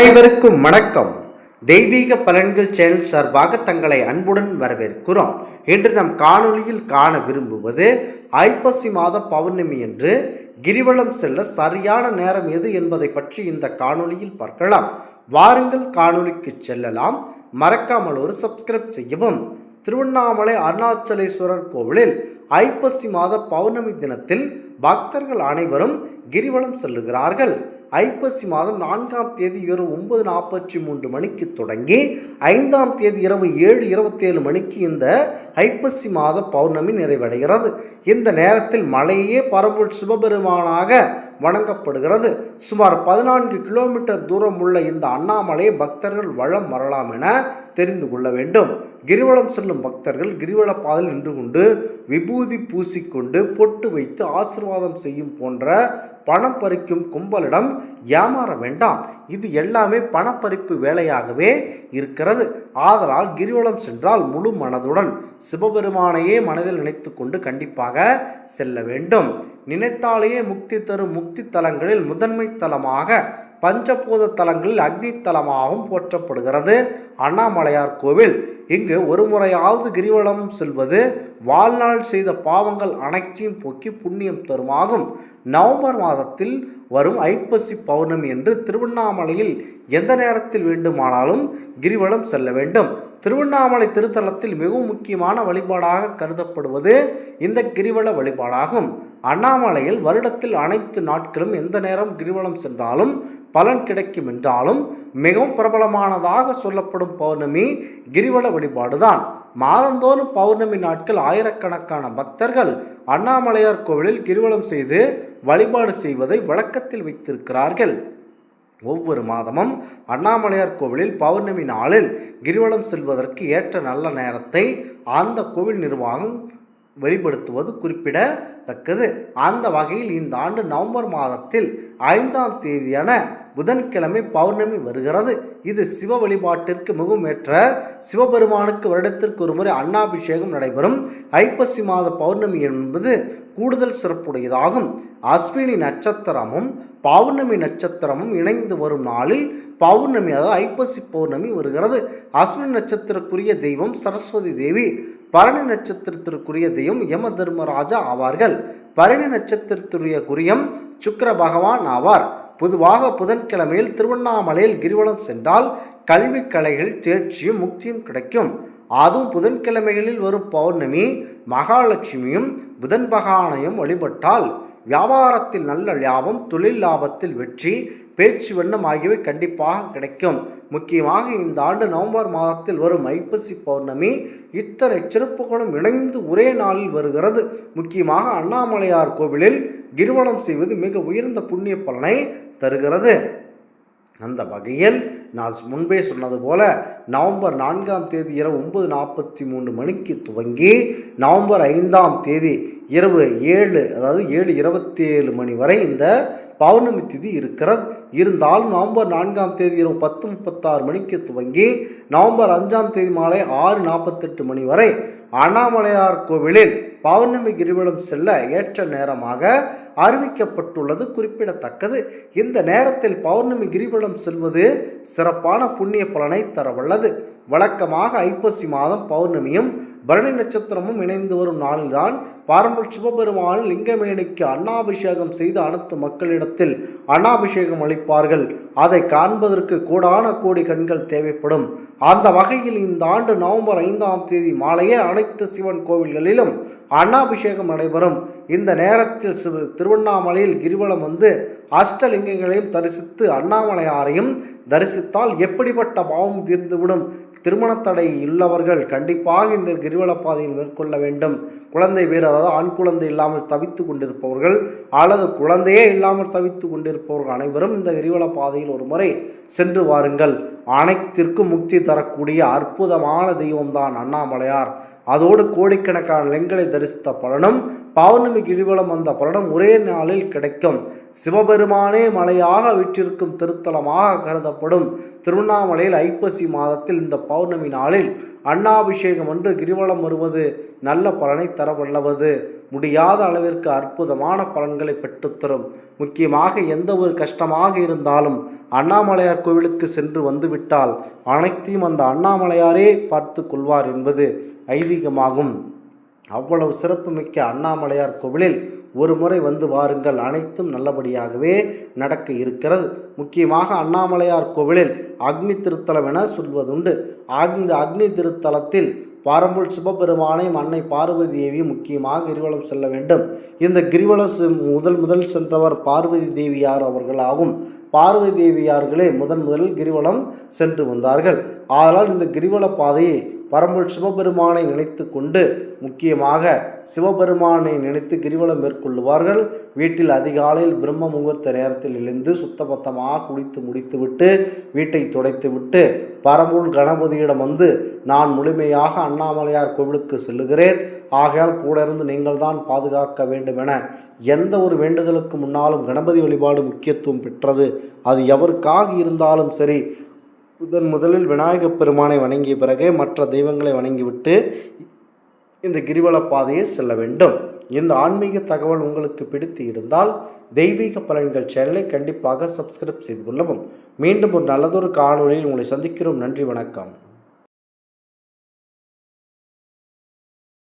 அனைவருக்கும் வணக்கம். தெய்வீக பலன்கள் சேனல் சார்பாக தங்களை அன்புடன் வரவேற்கிறோம். இன்று நம் காணொளியில் காண விரும்புவது ஐப்பசி மாத பௌர்ணமி என்று கிரிவலம் செல்ல சரியான நேரம் எது என்பதை பற்றி இந்த காணொளியில் பார்க்கலாம். வாருங்கள் காணொளிக்கு செல்லலாம். மறக்காமல் ஒரு சப்ஸ்கிரைப் செய்யவும். திருவண்ணாமலை அருணாச்சலேஸ்வரர் கோவிலில் ஐப்பசி மாத பௌர்ணமி தினத்தில் பக்தர்கள் அனைவரும் கிரிவலம் செல்லுகிறார்கள். ஐப்பசி மாதம் 4ஆம் தேதி இரவு 9:43 மணிக்கு தொடங்கி 5ஆம் தேதி இரவு 7:27 மணிக்கு இந்த ஐப்பசி மாத பௌர்ணமி நிறைவடைகிறது. இந்த நேரத்தில் மலையே பரம்பொருள் சிவபெருமானாக வணங்கப்படுகிறது. சுமார் 14 கிலோமீட்டர் தூரம் உள்ள இந்த அண்ணாமலையை பக்தர்கள் வலம் வரலாம் என தெரிந்து கொள்ள வேண்டும். கிரிவலம் செல்லும் பக்தர்கள் கிரிவல பாதையில் நின்று கொண்டு விபூதி பூசிக்கொண்டு பொட்டு வைத்து ஆசீர்வாதம் செய்யும் போன்ற பணம் பறிக்கும் கும்பலிடம் ஏமாற வேண்டாம். இது எல்லாமே பணப்பறிப்பு வேலையாகவே இருக்கிறது. ஆதலால் கிரிவலம் சென்றால் முழு மனதுடன் சிவபெருமானையே மனதில் நினைத்து கொண்டு கண்டிப்பாக செல்ல வேண்டும். நினைத்தாலேயே முக்தி தரும் முக்தி தலங்களில் முதன்மை தலமாக பஞ்சபூத தலங்களில் அக்னி தலமாகவும் போற்றப்படுகிறது அண்ணாமலையார் கோவில். இங்கு ஒரு முறையாவது கிரிவலம் செல்வது வாழ்நாள் செய்த பாவங்கள் அனைத்தையும் போக்கி புண்ணியம் தருமாகும். நவம்பர் மாதத்தில் வரும் ஐப்பசி பௌர்ணமி என்று திருவண்ணாமலையில் எந்த நேரத்தில் வேண்டுமானாலும் கிரிவலம் செல்ல வேண்டும். திருவண்ணாமலை திருத்தலத்தில் மிகவும் முக்கியமான வழிபாடாக கருதப்படுவது இந்த கிரிவல வழிபாடாகும். அண்ணாமலையில் வருடத்தில் அனைத்து நாட்களும் எந்த நேரம் கிரிவலம் சென்றாலும் பலன் கிடைக்கும் என்றாலும் மிகவும் பிரபலமானதாக சொல்லப்படும் பௌர்ணமி கிரிவல வழிபாடுதான். மாதந்தோறும் பௌர்ணமி நாட்கள் ஆயிரக்கணக்கான பக்தர்கள் அண்ணாமலையார் கோவிலில் கிரிவலம் செய்து வழிபாடு செய்வதை வழக்கத்தில் வைத்திருக்கிறார்கள். ஒவ்வொரு மாதமும் அண்ணாமலையார் கோவிலில் பௌர்ணமி நாளில் கிரிவலம் செல்வதற்கு ஏற்ற நல்ல நேரத்தை அந்த கோவில் நிர்வாகம் வெளிப்படுத்துவது குறிப்பிடத்தக்கது. அந்த வகையில் இந்த ஆண்டு நவம்பர் மாதத்தில் 5ஆம் தேதியான புதன்கிழமை பௌர்ணமி வருகிறது. இது சிவ வழிபாட்டிற்கு மிகவும் ஏற்ற சிவபெருமானுக்கு வருடத்திற்கு ஒரு முறை அன்னாபிஷேகம் நடைபெறும் ஐப்பசி மாத பௌர்ணமி என்பது கூடுதல் சிறப்புடையதாகும். அஸ்வினி நட்சத்திரமும் பௌர்ணமி நட்சத்திரமும் இணைந்து வரும் நாளில் பௌர்ணமி, அதாவது ஐப்பசி பௌர்ணமி வருகிறது. அஸ்வினி நட்சத்திரக்குரிய தெய்வம் சரஸ்வதி தேவி, பரணி நட்சத்திரத்திற்குரிய தெய்வம் யம தர்மராஜா ஆவார்கள். பரணி நட்சத்திரத்துடைய குறியம் சுக்கிர பகவான் ஆவார். பொதுவாக புதன்கிழமையில் திருவண்ணாமலையில் கிரிவலம் சென்றால் கல்வி கலைகள் தேர்ச்சியும் முக்தியும் கிடைக்கும். அதுவும் புதன்கிழமைகளில் வரும் பௌர்ணமி மகாலட்சுமியும் புதன் பகவானையும் வழிபட்டால் வியாபாரத்தில் நல்ல லாபம், தொழில் லாபத்தில் வெற்றி, பேச்சு வண்ணம் ஆகியவை கண்டிப்பாக கிடைக்கும். முக்கியமாக இந்த ஆண்டு நவம்பர் மாதத்தில் வரும் ஐப்பசி பௌர்ணமி இத்தனை சிறப்புகளும் இணைந்து ஒரே நாளில் வருகிறது. முக்கியமாக அண்ணாமலையார் கோவிலில் கிரிவலம் செய்வது மிக உயர்ந்த புண்ணிய பலனை தருகிறது. அந்த வகையில் நான் முன்பே சொன்னது போல நவம்பர் 4ஆம் தேதி இரவு 9:43 மணிக்கு துவங்கி நவம்பர் 5ஆம் தேதி இரவு 7:27 மணி வரை இந்த பௌர்ணமி திதி இருக்கிறது. இருந்தாலும் நவம்பர் 4ஆம் தேதி இரவு 10:36 மணிக்கு துவங்கி நவம்பர் 5ஆம் தேதி மாலை 6:48 மணி வரை அண்ணாமலையார் கோவிலில் பௌர்ணமி கிரிவலம் செல்ல ஏற்ற நேரமாக அறிவிக்கப்பட்டுள்ளது குறிப்பிடத்தக்கது. இந்த நேரத்தில் பௌர்ணமி கிரிவலம் செல்வது சிறப்பான புண்ணிய பலனை தரவல்லது. வழக்கமாக ஐப்பசி மாதம் பௌர்ணமியும் பரணி நட்சத்திரமும் இணைந்து வரும் நாளில்தான் பாரம்பரிய சிவபெருமான் லிங்கமேனிக்கு அன்னாபிஷேகம் செய்து அனைத்து மக்களிடத்தில் அன்னாபிஷேகம் அளிப்பார்கள். அதை காண்பதற்கு கோடான கோடி கண்கள் தேவைப்படும். அந்த வகையில் இந்த ஆண்டு நவம்பர் 5ஆம் தேதி மாலையே அனைத்து சிவன் கோவில்களிலும் அன்னாபிஷேகம் நடைபெறும். இந்த நேரத்தில் திருவண்ணாமலையில் கிரிவலம் வந்து அஷ்டலிங்கங்களையும் தரிசித்து அண்ணாமலையாரையும் தரிசித்தால் எப்படிப்பட்ட பாவம் தீர்ந்துவிடும். திருமண தடை உள்ளவர்கள் கண்டிப்பாக இந்த கிரிவல பாதையில் மேற்கொள்ள வேண்டும். குழந்தை பேர், அதாவது ஆண் குழந்தை இல்லாமல் தவித்து கொண்டிருப்பவர்கள் அல்லது குழந்தையே இல்லாமல் தவித்து கொண்டிருப்பவர்கள் அனைவரும் இந்த கிரிவல பாதையில் ஒரு முறை சென்று வாருங்கள். அனைத்திற்கும் முக்தி தரக்கூடிய அற்புதமான தெய்வம்தான் அண்ணாமலையார். அதோடு கோடிக்கணக்கான லிங்கங்களை தரிசித்த பலனும் பௌர்ணமி கிரிவலம் வந்த பலனும் ஒரே நாளில் கிடைக்கும். சிவபெருமானே மலையாக வீற்றிருக்கும் திருத்தலமாக கருதப்படும் திருவண்ணாமலையில் ஐப்பசி மாதத்தில் இந்த பௌர்ணமி நாளில் அன்னாபிஷேகம் என்று கிரிவலம் வருவது நல்ல பலனை தரவல்லவது. முடியாத அளவிற்கு அற்புதமான பலன்களை பெற்றுத்தரும். முக்கியமாக எந்த ஒரு கஷ்டமாக இருந்தாலும் அண்ணாமலையார் கோவிலுக்கு சென்று வந்துவிட்டால் அனைத்தையும் அந்த அண்ணாமலையாரே பார்த்து கொள்வார் என்பது ஐதீகமாகும். அவ்வளவு சிறப்புமிக்க அண்ணாமலையார் கோவிலில் ஒரு முறை வந்து வாருங்கள், அனைத்தும் நல்லபடியாகவே நடக்க இருக்கிறது. முக்கியமாக அண்ணாமலையார் கோவிலில் அக்னி திருத்தலம் என சொல்வதுண்டு. இந்த அக்னி திருத்தலத்தில் பாரம்பூர் சிவபெருமானையும் அன்னை பார்வதி தேவி முக்கியமாக கிரிவலம் செல்ல வேண்டும். இந்த கிரிவலம் முதல் சென்றவர் பார்வதி தேவியார் அவர்களாகும். பார்வதி தேவியார்களே முதலில் கிரிவலம் சென்று வந்தார்கள். ஆதலால் இந்த கிரிவல பாதையை பரம்பொருள் சிவபெருமானை நினைத்து கொண்டு முக்கியமாக சிவபெருமானை நினைத்து கிரிவலம் மேற்கொள்ளுவார்கள். வீட்டில் அதிகாலையில் பிரம்ம முகூர்த்த நேரத்தில் எழுந்து சுத்தபத்தமாக குளித்து முடித்துவிட்டு வீட்டை துடைத்துவிட்டு பரம்பொருள் கணபதியிடம் வந்து நான் முழுமையாக அண்ணாமலையார் கோவிலுக்கு செல்லுகிறேன், ஆகையால் கூட இருந்து நீங்கள் தான் பாதுகாக்க வேண்டும் என எந்த ஒரு வேண்டுதலுக்கு முன்னாலும் கணபதி வழிபாடு முக்கியத்துவம் பெற்றது. அது எவருக்காக இருந்தாலும் சரி, முதலில் விநாயகப் பெருமானை வணங்கிய பிறகே மற்ற தெய்வங்களை வணங்கிவிட்டு இந்த கிரிவல பாதையை செல்ல வேண்டும். இந்த ஆன்மீக தகவல் உங்களுக்கு பிடித்து இருந்தால் தெய்வீக பலன்கள் சேனலை கண்டிப்பாக சப்ஸ்கிரைப் செய்து கொள்ளவும். மீண்டும் ஒரு நல்லதொரு காணொளியில் உங்களை சந்திக்கிறோம். நன்றி, வணக்கம்.